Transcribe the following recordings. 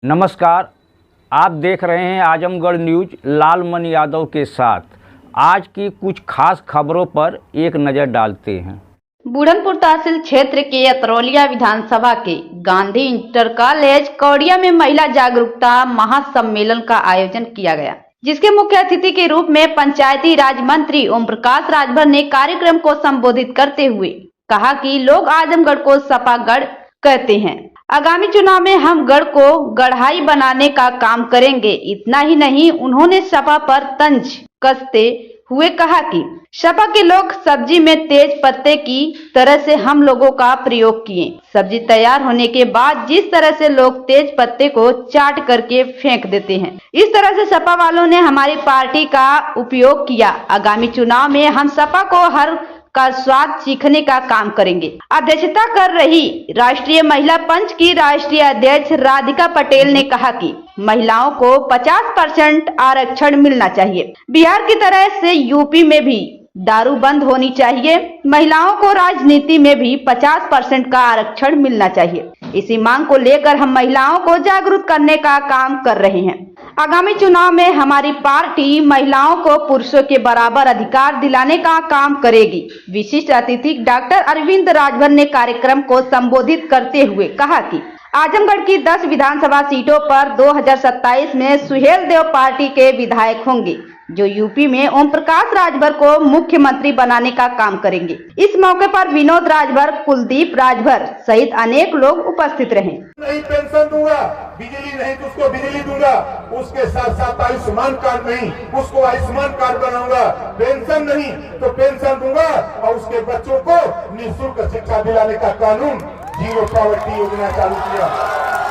नमस्कार, आप देख रहे हैं आजमगढ़ न्यूज लालमन यादव के साथ। आज की कुछ खास खबरों पर एक नज़र डालते हैं। बुढ़नपुर तहसील क्षेत्र के अतरौलिया विधानसभा के गांधी इंटर कॉलेज कौड़िया में महिला जागरूकता महासम्मेलन का आयोजन किया गया, जिसके मुख्य अतिथि के रूप में पंचायती राज मंत्री ओम प्रकाश राजभर ने कार्यक्रम को संबोधित करते हुए कहा कि लोग आजमगढ़ को सपा गढ़ कहते हैं। आगामी चुनाव में हम गढ़ को गढ़ाई बनाने का काम करेंगे। इतना ही नहीं, उन्होंने सपा पर तंज कसते हुए कहा कि सपा के लोग सब्जी में तेज पत्ते की तरह से हम लोगों का प्रयोग किए। सब्जी तैयार होने के बाद जिस तरह से लोग तेज पत्ते को चाट करके फेंक देते हैं, इस तरह से सपा वालों ने हमारी पार्टी का उपयोग किया। आगामी चुनाव में हम सपा को हर का स्वाद सीखने का काम करेंगे। अध्यक्षता कर रही राष्ट्रीय महिला पंच की राष्ट्रीय अध्यक्ष राधिका पटेल ने कहा कि महिलाओं को 50% आरक्षण मिलना चाहिए। बिहार की तरह से यूपी में भी दारू बंद होनी चाहिए। महिलाओं को राजनीति में भी 50% का आरक्षण मिलना चाहिए। इसी मांग को लेकर हम महिलाओं को जागरूक करने का काम कर रहे हैं। आगामी चुनाव में हमारी पार्टी महिलाओं को पुरुषों के बराबर अधिकार दिलाने का काम करेगी। विशिष्ट अतिथि डॉक्टर अरविंद राजभर ने कार्यक्रम को संबोधित करते हुए कहा कि आजमगढ़ की 10 विधानसभा सीटों पर 2027 में सुहेल देव पार्टी के विधायक होंगे, जो यूपी में ओम प्रकाश राजभर को मुख्यमंत्री बनाने का काम करेंगे। इस मौके पर विनोद राजभर, कुलदीप राजभर सहित अनेक लोग उपस्थित रहे। नहीं पेंशन दूंगा, बिजली नहीं तो उसको बिजली दूंगा, उसके साथ साथ आयुष्मान कार्ड नहीं उसको आयुष्मान कार्ड बनाऊंगा, पेंशन नहीं तो पेंशन दूंगा और उसके बच्चों को निःशुल्क शिक्षा दिलाने का कानून जीरो पॉवर्टी योजना चालू किया।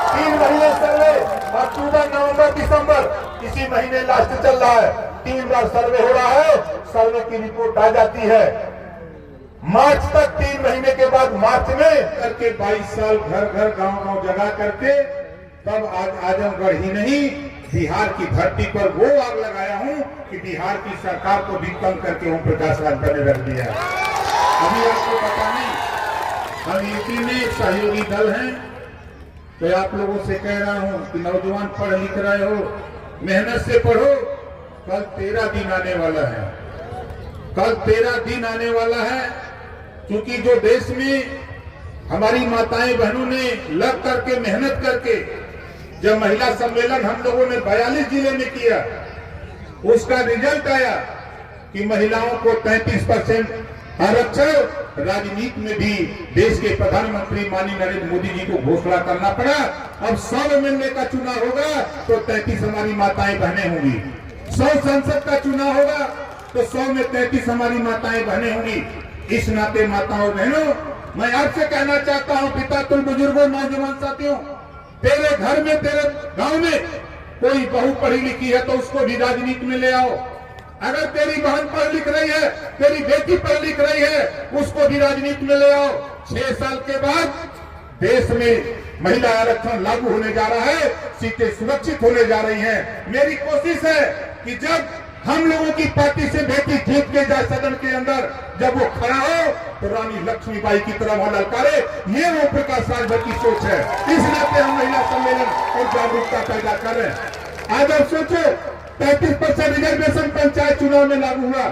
3 महीने सर्वे, अक्टूबर, नवंबर, दिसंबर, इसी महीने लास्ट चल रहा है। 3 बार सर्वे हो रहा है, सर्वे की रिपोर्ट आ जाती है मार्च तक। 3 महीने के बाद मार्च में करके 22 साल घर घर गांव गांव जगह करके तब आज आजमगढ़ ही नहीं बिहार की धरती पर वो आग लगाया हूं कि बिहार की सरकार को भी कम करके ओम प्रकाश राजभर ने रख दिया। अभी आपको पता नहीं, हम यूपी में एक सहयोगी दल हैं, तो आप लोगों से कह रहा हूं कि नौजवान पढ़ लिख रहे हो, मेहनत से पढ़ो। कल 13 दिन आने वाला है, कल 13 दिन आने वाला है, क्योंकि जो देश में हमारी माताएं बहनों ने लग करके मेहनत करके जब महिला सम्मेलन हम लोगों ने 42 जिले में किया, उसका रिजल्ट आया कि महिलाओं को 33% आरक्षण। राजनीति में भी देश के प्रधानमंत्री माननीय नरेंद्र मोदी जी को घोषणा करना पड़ा। अब 100 एमएलए का चुनाव होगा तो 33 हमारी माताएं बहनें होंगी। 100 संसद का चुनाव होगा तो 100 में 33 हमारी माताएं बहनें होंगी। इस नाते माताओं बहनों, मैं आपसे कहना चाहता हूं, पिता तुम बुजुर्गों, नौजवान साथियों, तेरे घर में, तेरे गांव में कोई बहू पढ़ी लिखी है तो उसको भी राजनीति में ले आओ। अगर तेरी बहन पढ़ लिख रही है, तेरी बेटी पढ़ लिख रही है, उसको भी राजनीति में ले आओ। 6 साल के बाद देश में महिला आरक्षण लागू होने जा रहा है, सीटें सुरक्षित होने जा रही हैं। मेरी कोशिश है कि जब हम लोगों की पार्टी से बेटी जीत के जाए सदन के अंदर, जब वो खड़ा हो तो रानी लक्ष्मीबाई की तरह वो ललकारे। ये ओम प्रकाश राजभर की सोच है। इस नाते हम महिला सम्मेलन और जागरूकता पैदा कर रहे हैं। आज आप सोचो, 33% रिजर्वेशन पंचायत चुनाव में लागू हुआ,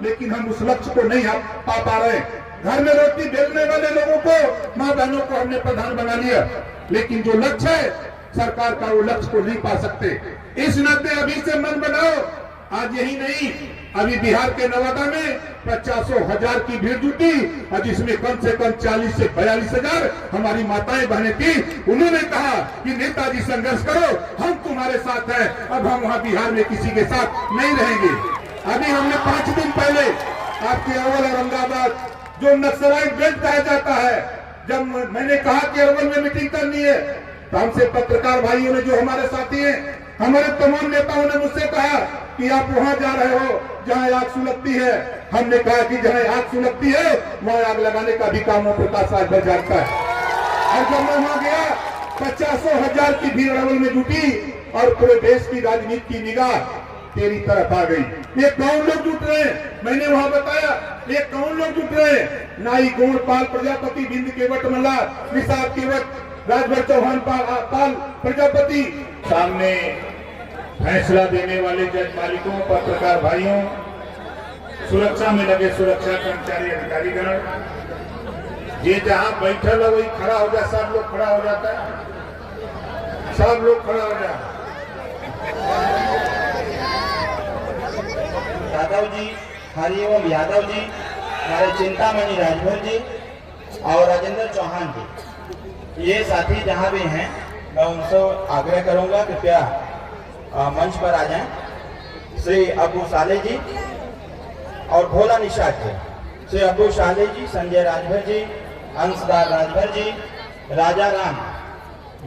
लेकिन हम उस लक्ष्य को नहीं पा पा रहे। घर में रोटी बेलने वाले लोगों को, माँ बहनों को हमने प्रधान बना लिया, लेकिन जो लक्ष्य है सरकार का, वो लक्ष्य को नहीं पा सकते। इस नाते अभी से मन बनाओ। आज यही नहीं, अभी बिहार के नवादा में 50,000 की भीड़ जुटी और जिसमें कम से कम 40 से 42,000 हमारी माताएं बहनें थी। उन्होंने कहा कि नेताजी संघर्ष करो, हम तुम्हारे साथ हैं। अब हम वहां बिहार में किसी के साथ नहीं रहेंगे। अभी हमने 5 दिन पहले आपके अरवल औरंगाबाद, जो नक्सलाइट बेल्ट कहा जाता है, जब मैंने कहा कि अरवल में मीटिंग करनी है, तो हमसे पत्रकार भाइयों ने, जो हमारे साथी हैं, हमारे तमाम नेताओं ने मुझसे कहा कि आप वहां जा रहे हो जहां आग सुलगती है। हमने कहा कि जहां आग सुलगती है वहां आग लगाने का भी काम ओम प्रकाश राजभर जानता है। और जब मैं वहां गया, 50,000 की भीड़ अरवल में जुटी और पूरे देश की राजनीति की निगाह तेरी तरफ आ गई। ये कौन लोग जुट रहे हैं? मैंने वहां बताया ये कौन लोग जुट रहे हैं। नाई, गोड़, पाल, प्रजापति, बिंद केवट, मल्ला, निषाद केवट, राजभर चौहान पाल प्रजापति सामने फैसला देने वाले जज मालिकों, पत्रकार भाइयों, सुरक्षा में लगे सुरक्षा कर्मचारी अधिकारीगण, ये जहां बैठल है वही खड़ा हो जाए, सब लोग खड़ा हो जाता है, सब लोग खड़ा हो जाए। यादव जी, हरिओम यादव जी, हमारे चिंतामणि राजभर जी और राजेंद्र चौहान जी, ये साथी जहां भी हैं मैं उनसे आग्रह करूंगा कृपया मंच पर आ जाएं। श्री अबू साले जी और भोला निषाद जी, श्री अबू साले जी, संजय राजभर जी, अंशदार राजभर जी, राजा राम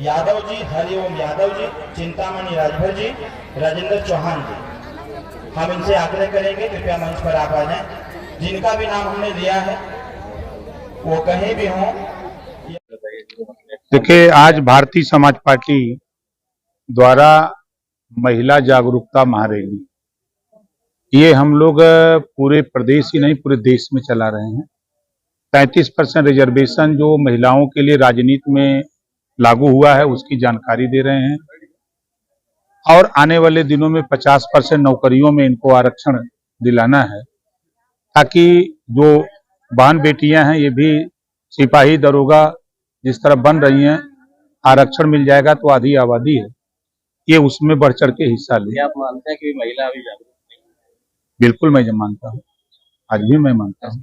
यादव जी, हरिओम यादव जी, चिंतामणि राजभर जी, राजेंद्र चौहान जी, हम इनसे आग्रह करेंगे कृपया मंच पर आप आ जाएं। जिनका भी नाम हमने दिया है वो कहीं भी हों। देखिए, आज भारतीय समाज पार्टी द्वारा महिला जागरूकता महारैली, ये हम लोग पूरे प्रदेश ही नहीं पूरे देश में चला रहे हैं। 33% रिजर्वेशन जो महिलाओं के लिए राजनीति में लागू हुआ है उसकी जानकारी दे रहे हैं और आने वाले दिनों में 50% नौकरियों में इनको आरक्षण दिलाना है, ताकि जो बहन बेटियां हैं ये भी सिपाही दरोगा जिस तरह बन रही हैं, आरक्षण मिल जाएगा तो आधी आबादी है ये उसमें बढ़ चढ़ के हिस्सा ले। आप मानते हैं कि महिला अभी जागरूक नहीं? बिल्कुल मैं मानता हूँ, आज भी मैं मानता हूँ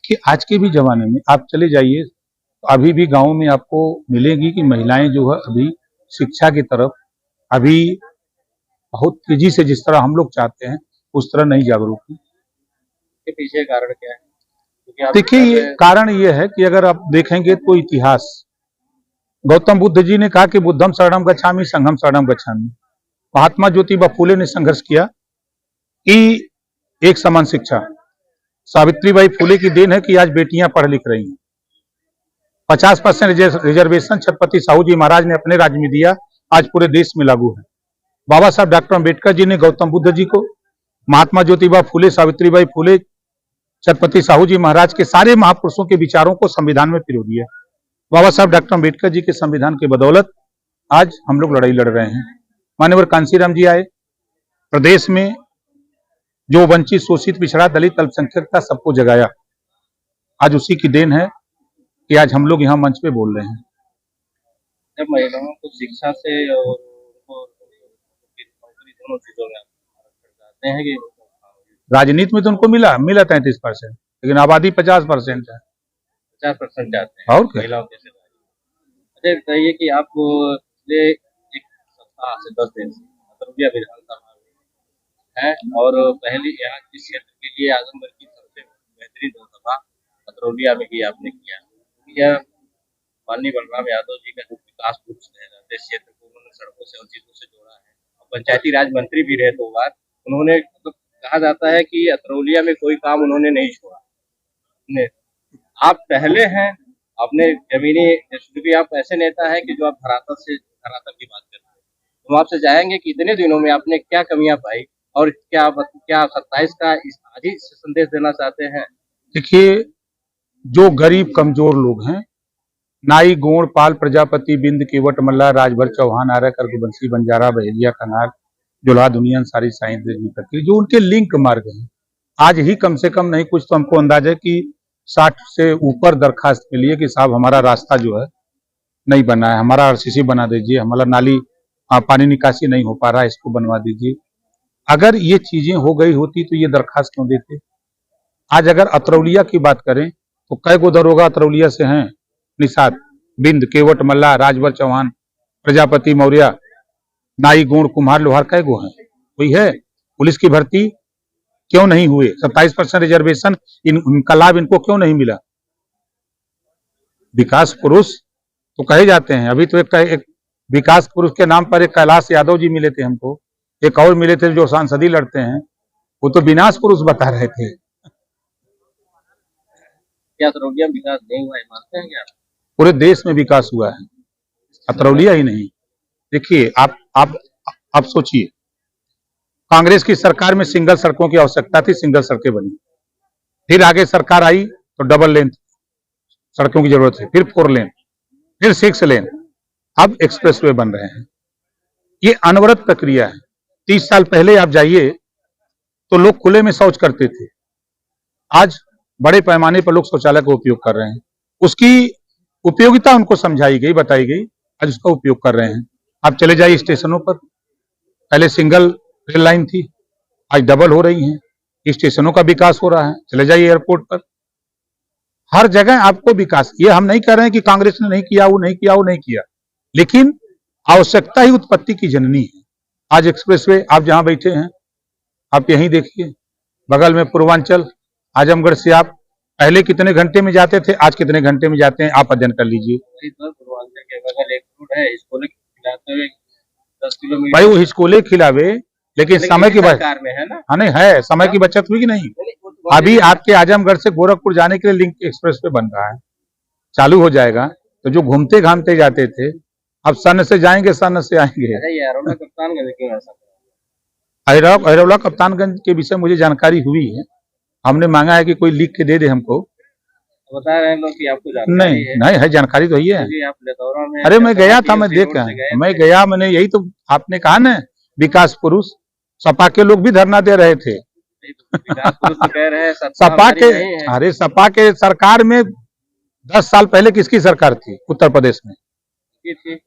कि आज के भी जमाने में आप चले जाइए तो अभी भी गाँव में आपको मिलेगी कि महिलाएं जो है अभी शिक्षा की तरफ अभी बहुत तेजी से, जिस तरह हम लोग चाहते हैं उस तरह नहीं जागरूक है। के पीछे कारण क्या है? देखिए, ये कारण ये है कि अगर आप देखेंगे तो इतिहास, गौतम बुद्ध जी ने कहा कि बुद्धम शरणम गच्छामि संघम शरणम गच्छामि। महात्मा ज्योतिबा फूले ने संघर्ष किया कि एक समान शिक्षा। सावित्रीबाई फूले की देन है कि आज बेटियां पढ़ लिख रही हैं। 50% रिजर्वेशन छत्रपति साहू जी महाराज ने अपने राज्य में दिया, आज पूरे देश में लागू है। बाबा साहब डॉक्टर अम्बेडकर जी ने गौतम बुद्ध जी को, महात्मा ज्योतिबा फूले, सावित्रीबाई फूले, छत्रपति साहू जी महाराज के सारे महापुरुषों के विचारों को संविधान में पिरो दिया। बाबा साहब डॉक्टर अम्बेडकर जी के संविधान के बदौलत आज हम लोग लड़ाई लड़ रहे हैं। माननीय कांशीराम जी आए, प्रदेश में जो वंचित, शोषित, पिछड़ा, दलित, अल्पसंख्यक था सबको जगाया। आज उसी की देन है कि आज हम लोग यहाँ मंच पे बोल रहे हैं। जब महिलाओं को शिक्षा से और नौकरी दोनों चीजों में जाते हैं कि राजनीति में तो उनको मिला 33%, लेकिन आबादी 50% है। 50% जाते हैं और क्या? महिलाओं के। अच्छा बताइए कि आप पिछले एक सप्ताह से 10 दिन से अतरौलिया विधानसभा है और पहली यहाँ इस क्षेत्र के लिए आजमगढ़ की सबसे बेहतरीन जनसभा अतरौलिया में ही आपने किया। यह माननीय बलराम यादव जी का जो विकास पुरुष है, इस क्षेत्र को उन्होंने सड़कों से और चीजों से जोड़ा है। पंचायती राज मंत्री भी रहे 2 बार। उन्होंने तो कहा जाता है कि अतरौलिया में कोई काम उन्होंने नहीं छोड़ा। आप पहले हैं अपने जमीनी, क्योंकि आप ऐसे नेता हैं कि जो आप धरातल की बात करते हैं, तो आपसे चाहेंगे कि इतने दिनों में आपने क्या कमियां पाई और क्या 27 का आज ही संदेश देना चाहते हैं? देखिए, जो गरीब कमजोर लोग हैं, नाई, गोंड, पाल, प्रजापति, बिंद, केवट, मल्ला, राजभर, चौहान, आर्य, कर्गवंशी, बंजारा, बहेलिया, कनार, जुल्हा, दुनिया, सारी साइंस, जो उनके लिंक मार्ग हैं, आज ही कम से कम नहीं कुछ तो हमको अंदाजा है कि 60 से ऊपर दरखास्त के लिए कि साहब हमारा रास्ता जो है नहीं बना है, हमारा आरसीसी बना दीजिए, हमारा नाली पानी निकासी नहीं हो पा रहा है, इसको बनवा दीजिए। अगर ये चीजें हो गई होती तो ये दरखास्त क्यों देते? आज अगर अतरौलिया की बात करें तो कई गो दरोगा अतरौलिया से हैं, निषाद, बिंद, केवट, मल्ला, राजभर, चौहान, प्रजापति, मौर्य, नाई, गोंड, कुम्हार, लोहार, कई गो हैं? कोई है? पुलिस की भर्ती क्यों नहीं हुए? 27% रिजर्वेशन इनका लाभ इनको क्यों नहीं मिला? विकास पुरुष तो कहे जाते हैं। अभी तो एक विकास पुरुष के नाम पर एक कैलाश यादव जी मिले थे हमको, एक और मिले थे जो सांसदी लड़ते हैं, वो तो विनाश पुरुष बता रहे थे। क्या अतरौलिया विकास नहीं हुआ है, मानते हैं क्या? पूरे देश में विकास हुआ है, अतरौलिया ही नहीं। देखिए, आप सोचिए, कांग्रेस की सरकार में सिंगल सड़कों की आवश्यकता थी, सिंगल सड़कें बनी। फिर आगे सरकार आई तो डबल लेन सड़कों की जरूरत है, फिर 4 लेन, फिर 6 लेन, अब एक्सप्रेसवे बन रहे हैं। ये अनवरत प्रक्रिया है। 30 साल पहले आप जाइए तो लोग खुले में शौच करते थे, आज बड़े पैमाने पर लोग शौचालय का उपयोग कर रहे हैं। उसकी उपयोगिता उनको समझाई गई, बताई गई, आज उसका उपयोग कर रहे हैं। आप चले जाइए स्टेशनों पर, पहले सिंगल रेल लाइन थी, आज डबल हो रही हैं। स्टेशनों का विकास हो रहा है। चले जाइए एयरपोर्ट पर, हर जगह आपको विकास। ये हम नहीं कह रहे हैं कि कांग्रेस ने नहीं किया, वो नहीं किया, वो नहीं किया, लेकिन आवश्यकता ही उत्पत्ति की जननी है। आज एक्सप्रेसवे, आप जहां बैठे हैं, आप यहीं देखिए, बगल में पूर्वांचल, आजमगढ़ से आप पहले कितने घंटे में जाते थे, आज कितने घंटे में जाते हैं, आप अध्ययन कर लीजिए। पूर्वांचल के बगल एक रोड है, इसको खिलाते हुए 10 किलोमीटर। भाई वो हिचकोले खिलावे, लेकिन समय की बचत सरकार में है ना। हाँ नहीं है, समय की बचत हुई कि नहीं। अभी आपके आजमगढ़ से गोरखपुर जाने के लिए लिंक एक्सप्रेसवे बन रहा है, चालू हो जाएगा। तो जो घूमते घामते जाते थे, अब सन से जाएंगे, सन से आएंगे। अरे कप्तानगंज क्यों ऐसा? अहिरौला कप्तानगंज के विषय मुझे जानकारी हुई है, हमने मांगा है कि कोई लिख के दे दे हमको। बता रहे हैं लोग कि आपको जानकारी नहीं है। नहीं है, जानकारी तो है। आप लेदौरा में, अरे मैं गया था, मैं देख गया, मैं गया, मैंने यही तो आपने कहा ना, विकास पुरुष। सपा के लोग भी धरना दे रहे थे। विकास पुरुष तो कह रहे हैं सपा के, अरे सपा के सरकार में 10 साल पहले किसकी सरकार थी उत्तर प्रदेश में?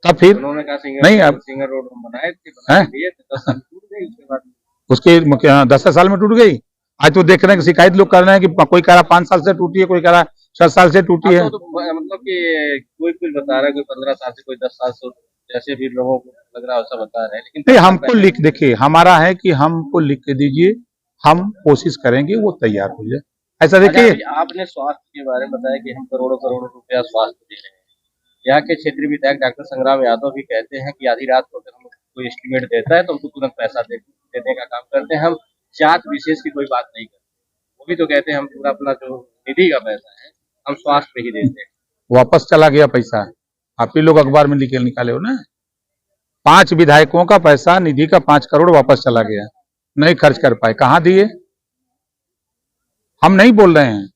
तब फिर उन्होंने कहा नहीं, अब सिंगर रोड हम बनाए थे, बना दिए थे, 10 साल टूट गई। उसके बाद उसके 10 साल में टूट गई। आज तो देख रहे हैं, शिकायत लोग कर रहे हैं कि कोई कह रहा 5 साल से टूटी है, कोई कह रहा 6 साल से टूटी है। तो मतलब कि कोई कुछ बता रहा है, कोई 15 साल से, कोई 10 साल से, जैसे भी लोगों को लग रहा है वैसा बता रहे हैं। लेकिन नहीं, हमको लिख, देखिए हमारा है कि हमको लिख के दीजिए, हम कोशिश करेंगे वो तैयार हो जाए। ऐसा देखिए, आपने स्वास्थ्य के बारे में बताया कि हम करोड़ों करोड़ों रुपया स्वास्थ्य दे रहे हैं। यहाँ के क्षेत्रीय विधायक डॉक्टर संग्राम यादव भी कहते हैं कि आधी रात को अगर हम कोई एस्टीमेट देता है तो हमको तुरंत पैसा देने का काम करते हैं, हम जांच विशेष की कोई बात नहीं करते। वो भी तो कहते हैं हम पूरा अपना जो निधि का पैसा है हम स्वास्थ्य पे ही देते हैं। वापस चला गया पैसा, आप ही लोग अखबार में निकाले हो ना। 5 विधायकों का पैसा, निधि का 5 करोड़ वापस चला गया, नहीं खर्च कर पाए। कहाँ दिए? हम नहीं बोल रहे हैं,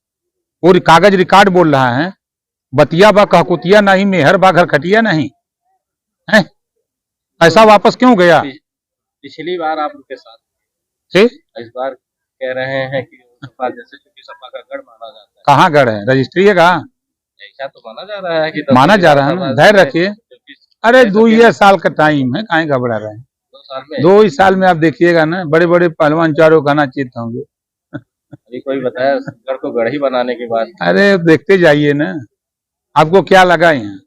वो कागज रिकॉर्ड बोल रहा है। बतिया बा कहकुतिया नहीं, मेहर बा घर खटिया नहीं है। ऐसा वापस क्यों गया? पिछली बार आप उनके साथ थे, इस बार कह रहे हैं कि सपा जैसे, क्योंकि सपा का गढ़ माना जाता है। कहाँ गढ़ है? रजिस्ट्री है कहाँ? ऐसा तो माना जा रहा है कि माना जा रहा है ना, धैर्य रखिए। अरे 2 साल का टाइम है, काहे घबरा रहे हैं? 2 साल में, 2 साल में आप देखिएगा ना, बड़े बड़े पहलवान चारों खाना चित होंगे। अभी कोई बताया गढ़ को गढ़ ही बनाने के बाद। अरे देखते जाइए ना, आपको क्या लगा यहाँ?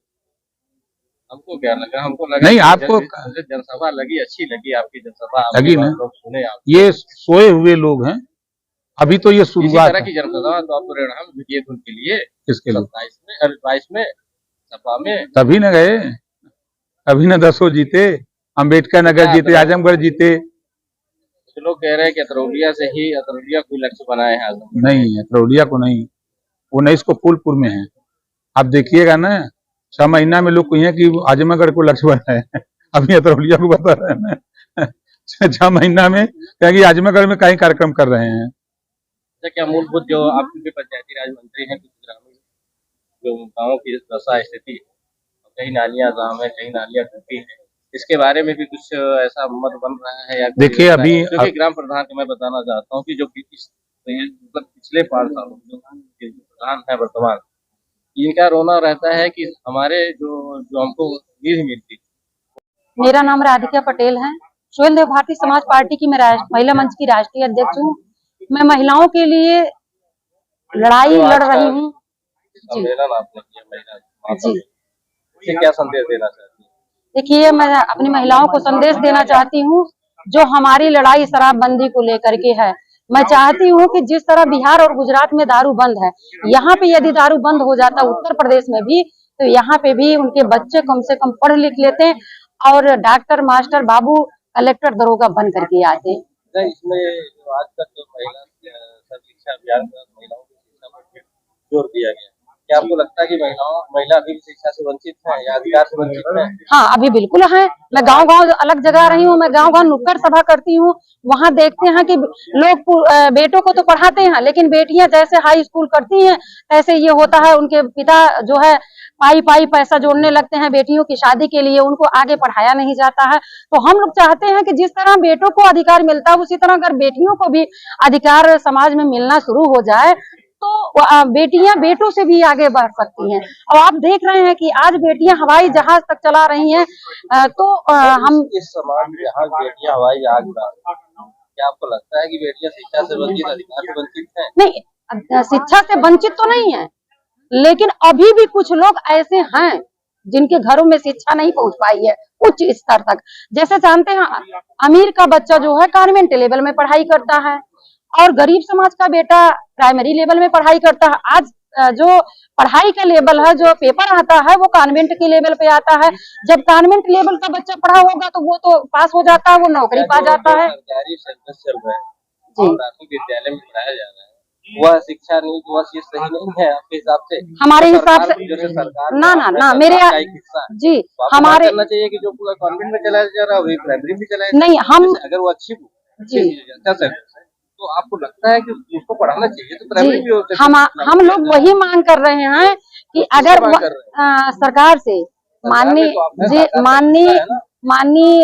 हमको क्या लगा? हमको लगा नहीं, आपको जनसभा लगी, अच्छी लगी आपकी जनसभा, लगी ना? लोग सुने आप, ये सोए हुए लोग हैं, अभी तो ये शुरुआत की जनसभा। तो आप परिणाम दिए उनके लिए, किसके लिए? 22 में सपा में, तभी न गए, अभी न 10 जीते, अम्बेडकर नगर जीते, आजमगढ़ जीते। तो लोग कह रहे हैं कि अतरौलिया कोई लक्ष्य बनाए हैं। नहीं, अतरौलिया को नहीं, 19 को फूलपुर में है। आप देखिएगा ना, 6 महीना में लोग कहिए कि आजमगढ़ को लक्ष्य बनाए हैं, अभी अतरौलिया को बता रहे हैं ना। 6 महीना में क्या आजमगढ़ में कई कार्यक्रम कर रहे हैं। क्या मूलभूत जो आपके पंचायती राज मंत्री हैं, कुछ ग्रामीण जो गाँव की दशा स्थिति, कई नालियां जाम है, कई नालियां टूटी है, इसके बारे में भी कुछ ऐसा मत बन रहा है? या देखिए अभी क्योंकि ग्राम प्रधान को मैं बताना चाहता हूँ कि जो पिछले 5 सालों जो प्रधान है वर्तमान, इनका रोना रहता है कि हमारे जो हमको निधि मिलती। मेरा नाम राधिका पटेल है, स्वयं भारतीय समाज पार्टी की मैं महिला मंच की राष्ट्रीय अध्यक्ष हूँ। मैं महिलाओं के लिए लड़ाई लड़ रही हूँ। सम्मेलन आपने किया महिला जी, इसे क्या संदेश देना चाहती हैं? देखिए, मैं अपनी महिलाओं को संदेश देना चाहती हूँ, जो हमारी लड़ाई शराबबंदी को लेकर के है। मैं चाहती हूँ कि जिस तरह बिहार और गुजरात में दारू बंद है, यहाँ पे यदि दारू बंद हो जाता उत्तर प्रदेश में भी, तो यहाँ पे भी उनके बच्चे कम से कम पढ़ लिख लेते और डॉक्टर, मास्टर, बाबू, कलेक्टर, दरोगा बन करके आते। इसमें आज तक तो महिला शिक्षा अभियान में महिलाओं की शिक्षा पर जोर दिया गया, क्या आपको लगता है कि महिला अभी शिक्षा से वंचित है या अधिकार से वंचित है? हाँ, अभी बिल्कुल है। मैं गांव-गांव अलग जगह रही हूँ, मैं गांव-गांव नुक्कड़ सभा करती हूँ। वहाँ देखते हैं कि लोग बेटों को तो पढ़ाते हैं, लेकिन बेटियां जैसे हाई स्कूल करती हैं, ऐसे ये होता है उनके पिता जो है पाई पाई पैसा जोड़ने लगते हैं बेटियों की शादी के लिए, उनको आगे पढ़ाया नहीं जाता है। तो हम लोग चाहते हैं कि जिस तरह बेटों को अधिकार मिलता है उसी तरह अगर बेटियों को भी अधिकार समाज में मिलना शुरू हो जाए तो बेटियां बेटों से भी आगे बढ़ सकती हैं। और आप देख रहे हैं कि आज बेटियां हवाई जहाज तक चला रही हैं। हम इस समाज में जहाँ बेटियां हवाई जहाज उड़ा रही हैं, क्या आपको लगता है कि बेटियां शिक्षा से वंचित, अधिकार से वंचित हैं? नहीं, शिक्षा से वंचित तो नहीं है, लेकिन अभी भी कुछ लोग ऐसे हैं जिनके घरों में शिक्षा नहीं पहुंच पाई है उच्च स्तर तक। जैसे जानते हैं अमीर का बच्चा जो है कॉन्वेंट लेवल में पढ़ाई करता है और गरीब समाज का बेटा प्राइमरी लेवल में पढ़ाई करता है। आज जो पढ़ाई का लेवल है, जो पेपर आता है वो कॉन्वेंट के लेवल पे आता है। जब कॉन्वेंट लेवल का बच्चा पढ़ा होगा तो वो तो पास हो जाता है, वो नौकरी पा जाता है। सरकारी सिलेबस चल रहा है और प्राथमिक विद्यालय में पढ़ाया जा रहा है, वह शिक्षा नहीं, वह चीज सही नहीं है आपके हिसाब से? हमारे हिसाब से जैसे सरकार ना मेरे जी हमारे करना चाहिए कि जो कॉन्वेंट में चलाया जा रहा है वही प्राइमरी में चलाया नहीं, हम अगर वो अच्छी तो आपको लगता है कि उसको पढ़ाना चाहिए तो प्राइमरी भी हो सकती है। हम लोग वही मांग कर रहे हैं कि अगर सरकार से माननीय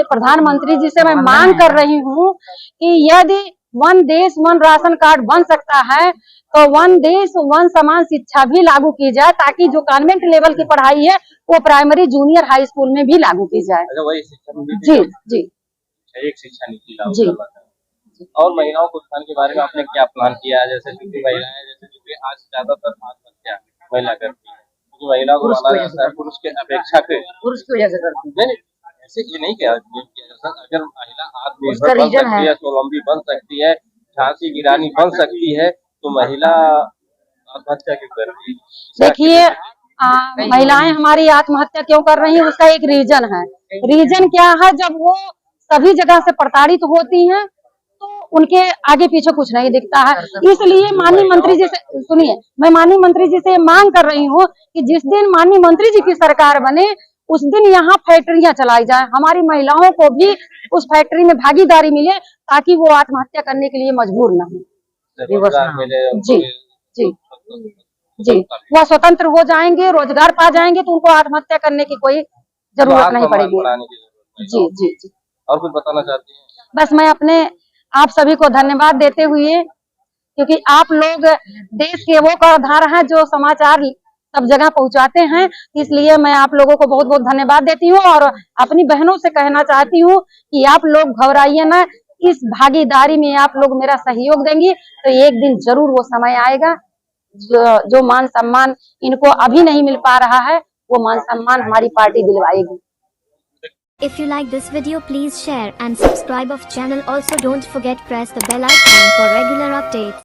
प्रधानमंत्री जी से मैं मांग कर रही हूँ कि यदि वन देश वन राशन कार्ड बन सकता है तो वन देश वन समान शिक्षा भी लागू की जाए, ताकि जो कॉन्वेंट लेवल की पढ़ाई है वो प्राइमरी जूनियर हाई स्कूल में भी लागू की जाए। वही शिक्षा जी एक शिक्षा नीति लागू। और महिलाओं को उत्थान के बारे में आपने क्या प्लान किया है? जैसे जो महिलाएं जैसे आज ज्यादातर आत्महत्या महिला करती है, क्योंकि महिला को माना जाता है पुरुष के अपेक्षा के पुरुष की वजह से करती है। नहीं, ऐसे ये नहीं किया अगर महिला आत्मनिर्भर बन सकती है, स्वावलंबी बन सकती है, झांसी की रानी बन सकती है तो महिला आत्महत्या क्यों कर रही है? देखिए महिलाएं हमारी आत्महत्या क्यों कर रही है उसका एक रीजन है। रीजन क्या है? जब वो सभी जगह से प्रताड़ित होती हैं तो उनके आगे पीछे कुछ नहीं दिखता है। इसलिए माननीय मंत्री जी से सुनिए, मैं माननीय मंत्री जी से मांग कर रही हूँ कि जिस दिन माननीय मंत्री जी की सरकार बने उस दिन यहाँ फैक्ट्रियां चलाई जाए, हमारी महिलाओं को भी उस फैक्ट्री में भागीदारी मिले ताकि वो आत्महत्या करने के लिए मजबूर न हो। जी जी जी, वह स्वतंत्र हो जाएंगे, रोजगार पा जाएंगे तो उनको आत्महत्या करने की कोई जरूरत नहीं पड़ेगी। जी जी जी। और कुछ बताना चाहती हैं? बस मैं अपने आप सभी को धन्यवाद देते हुए, क्योंकि आप लोग देश के वो कर्णधार हैं जो समाचार सब जगह पहुंचाते हैं, इसलिए मैं आप लोगों को बहुत बहुत धन्यवाद देती हूँ और अपनी बहनों से कहना चाहती हूँ कि आप लोग घबराइए ना, इस भागीदारी में आप लोग मेरा सहयोग देंगी तो एक दिन जरूर वो समय आएगा जो मान सम्मान इनको अभी नहीं मिल पा रहा है वो मान सम्मान हमारी party दिलवाएगी। If you like this video, please share and subscribe of channel. Also don't forget press the bell icon for regular updates.